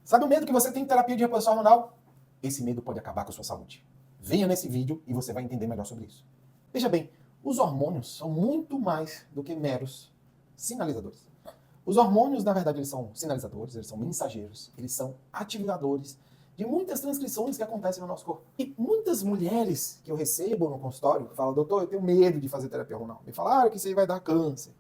Sabe o medo que você tem em terapia de reposição hormonal? Esse medo pode acabar com a sua saúde. Venha nesse vídeo e você vai entender melhor sobre isso. Veja bem, os hormônios são muito mais do que meros sinalizadores. Os hormônios, na verdade, eles são sinalizadores, eles são mensageiros, eles são ativadores de muitas transcrições que acontecem no nosso corpo. E muitas mulheres que eu recebo no consultório falam, doutor, eu tenho medo de fazer terapia hormonal. Me falaram que isso aí vai dar câncer.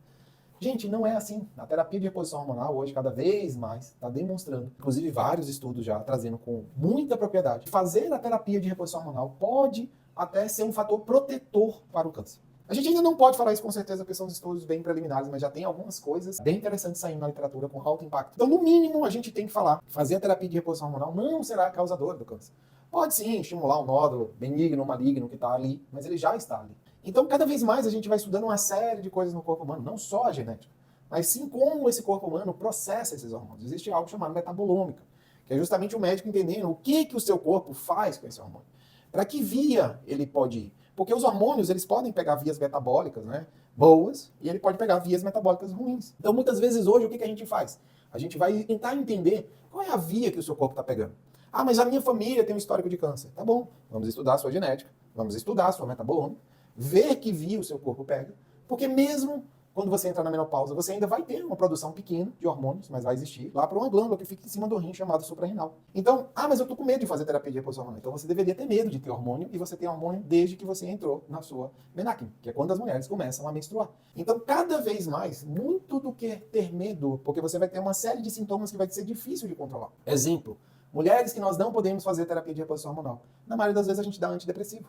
Gente, não é assim. A terapia de reposição hormonal hoje, cada vez mais, está demonstrando, inclusive vários estudos já trazendo com muita propriedade, fazer a terapia de reposição hormonal pode até ser um fator protetor para o câncer. A gente ainda não pode falar isso com certeza, porque são estudos bem preliminares, mas já tem algumas coisas bem interessantes saindo na literatura com alto impacto. Então, no mínimo, a gente tem que falar, fazer a terapia de reposição hormonal não será causador do câncer. Pode sim estimular um nódulo benigno, maligno que está ali, mas ele já está ali. Então, cada vez mais a gente vai estudando uma série de coisas no corpo humano, não só a genética, mas sim como esse corpo humano processa esses hormônios. Existe algo chamado metabolômica, que é justamente o médico entendendo o que o seu corpo faz com esse hormônio. Para que via ele pode ir? Porque os hormônios, eles podem pegar vias metabólicas, né, boas, e ele pode pegar vias metabólicas ruins. Então, muitas vezes hoje, o que a gente faz? A gente vai tentar entender qual é a via que o seu corpo está pegando. Ah, mas a minha família tem um histórico de câncer. Tá bom, vamos estudar a sua genética, vamos estudar a sua metabolômica, ver que via o seu corpo pega, porque mesmo quando você entrar na menopausa, você ainda vai ter uma produção pequena de hormônios, mas vai existir lá para uma glândula que fica em cima do rim chamada suprarrenal. Então, mas eu tô com medo de fazer terapia de reposição hormonal. Então você deveria ter medo de ter hormônio, e você tem hormônio desde que você entrou na sua menarquia, que é quando as mulheres começam a menstruar. Então, cada vez mais, muito do que ter medo, porque você vai ter uma série de sintomas que vai ser difícil de controlar. Exemplo, mulheres que nós não podemos fazer terapia de reposição hormonal. Na maioria das vezes a gente dá antidepressivo.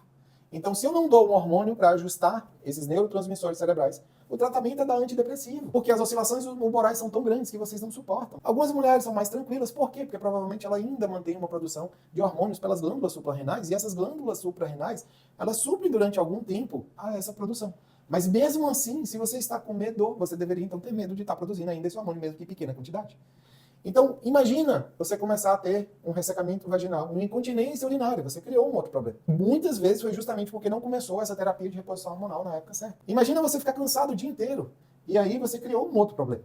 Então, se eu não dou um hormônio para ajustar esses neurotransmissores cerebrais, o tratamento é dar antidepressivo, porque as oscilações humorais são tão grandes que vocês não suportam. Algumas mulheres são mais tranquilas, por quê? Porque provavelmente ela ainda mantém uma produção de hormônios pelas glândulas suprarrenais, e essas glândulas suprarrenais, elas suprem durante algum tempo a essa produção. Mas mesmo assim, se você está com medo, você deveria então ter medo de estar produzindo ainda esse hormônio, mesmo que em pequena quantidade. Então, imagina você começar a ter um ressecamento vaginal, uma incontinência urinária. Você criou um outro problema. Muitas vezes foi justamente porque não começou essa terapia de reposição hormonal na época certa. Imagina você ficar cansado o dia inteiro. E aí você criou um outro problema.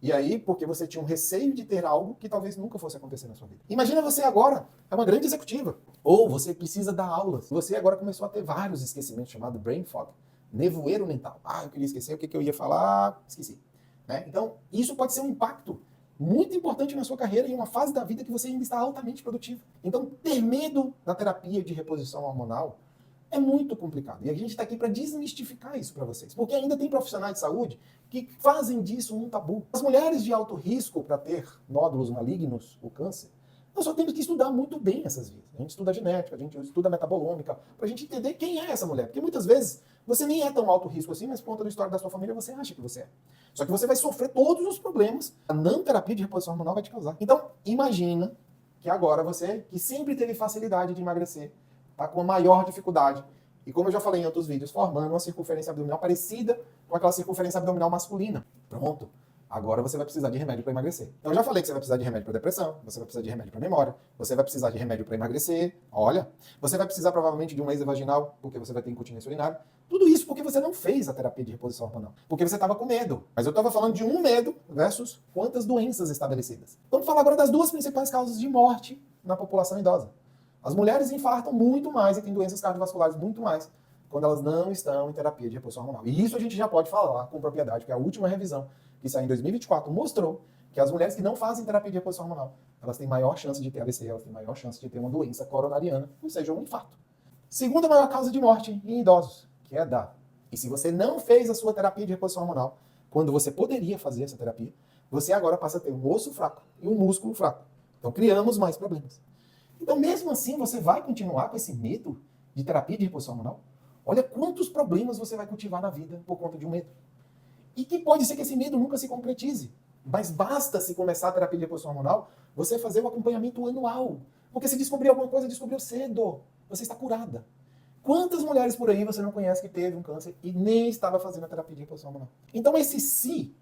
E aí, porque você tinha um receio de ter algo que talvez nunca fosse acontecer na sua vida. Imagina você agora é uma grande executiva. Ou você precisa dar aulas. Você agora começou a ter vários esquecimentos, chamado brain fog. Nevoeiro mental. Ah, eu queria esquecer o que eu ia falar, esqueci. Né? Então, isso pode ser um impacto muito importante na sua carreira, em uma fase da vida que você ainda está altamente produtivo. Então, ter medo da terapia de reposição hormonal é muito complicado. E a gente está aqui para desmistificar isso para vocês. Porque ainda tem profissionais de saúde que fazem disso um tabu. As mulheres de alto risco para ter nódulos malignos, o câncer, nós só temos que estudar muito bem essas vias. A gente estuda a genética, a gente estuda a metabolômica, para a gente entender quem é essa mulher. Porque muitas vezes você nem é tão alto risco assim, mas por conta da história da sua família você acha que você é. Só que você vai sofrer todos os problemas que a não terapia de reposição hormonal vai te causar. Então, imagina que agora você, que sempre teve facilidade de emagrecer, está com a maior dificuldade. E como eu já falei em outros vídeos, formando uma circunferência abdominal parecida com aquela circunferência abdominal masculina. Pronto. Agora você vai precisar de remédio para emagrecer. Então eu já falei que você vai precisar de remédio para depressão, você vai precisar de remédio para memória, você vai precisar de remédio para emagrecer, olha, você vai precisar provavelmente de um laser vaginal, porque você vai ter incontinência urinária. Tudo isso porque você não fez a terapia de reposição hormonal, porque você estava com medo. Mas eu estava falando de um medo versus quantas doenças estabelecidas. Vamos falar agora das duas principais causas de morte na população idosa. As mulheres infartam muito mais e têm doenças cardiovasculares muito mais quando elas não estão em terapia de reposição hormonal. E isso a gente já pode falar com propriedade, porque a última revisão que saiu em 2024 mostrou que as mulheres que não fazem terapia de reposição hormonal, elas têm maior chance de ter AVC, elas têm maior chance de ter uma doença coronariana, ou seja, um infarto. Segunda maior causa de morte em idosos, que é a DA. E se você não fez a sua terapia de reposição hormonal, quando você poderia fazer essa terapia, você agora passa a ter um osso fraco e um músculo fraco. Então criamos mais problemas. Então mesmo assim você vai continuar com esse medo de terapia de reposição hormonal? Olha quantos problemas você vai cultivar na vida por conta de um medo. E que pode ser que esse medo nunca se concretize. Mas basta se começar a terapia de reposição hormonal, você fazer o acompanhamento anual. Porque se descobrir alguma coisa, descobriu cedo. Você está curada. Quantas mulheres por aí você não conhece que teve um câncer e nem estava fazendo a terapia de reposição hormonal? Então esse se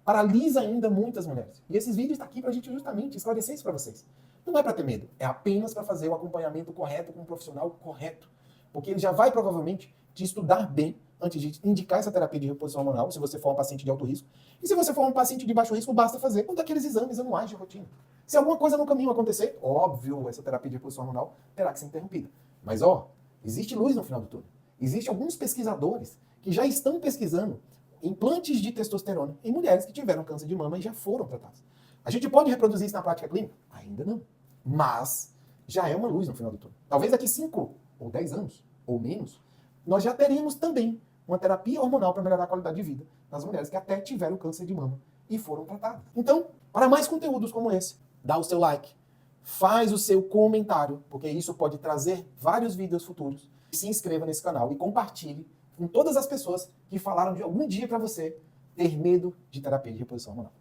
paralisa ainda muitas mulheres. E esses vídeos estão aqui para a gente justamente esclarecer isso para vocês. Não é para ter medo, é apenas para fazer o acompanhamento correto com um profissional correto. Porque ele já vai provavelmente te estudar bem antes de indicar essa terapia de reposição hormonal, se você for um paciente de alto risco. E se você for um paciente de baixo risco, basta fazer um daqueles exames anuais de rotina. Se alguma coisa no caminho acontecer, óbvio, essa terapia de reposição hormonal terá que ser interrompida. Mas, ó, existe luz no final do túnel. Existem alguns pesquisadores que já estão pesquisando implantes de testosterona em mulheres que tiveram câncer de mama e já foram tratadas. A gente pode reproduzir isso na prática clínica? Ainda não. Mas já é uma luz no final do túnel. Talvez daqui 5 ou 10 anos, ou menos, nós já teremos também uma terapia hormonal para melhorar a qualidade de vida nas mulheres que até tiveram câncer de mama e foram tratadas. Então, para mais conteúdos como esse, dá o seu like, faz o seu comentário, porque isso pode trazer vários vídeos futuros. Se inscreva nesse canal e compartilhe com todas as pessoas que falaram de algum dia para você ter medo de terapia de reposição hormonal.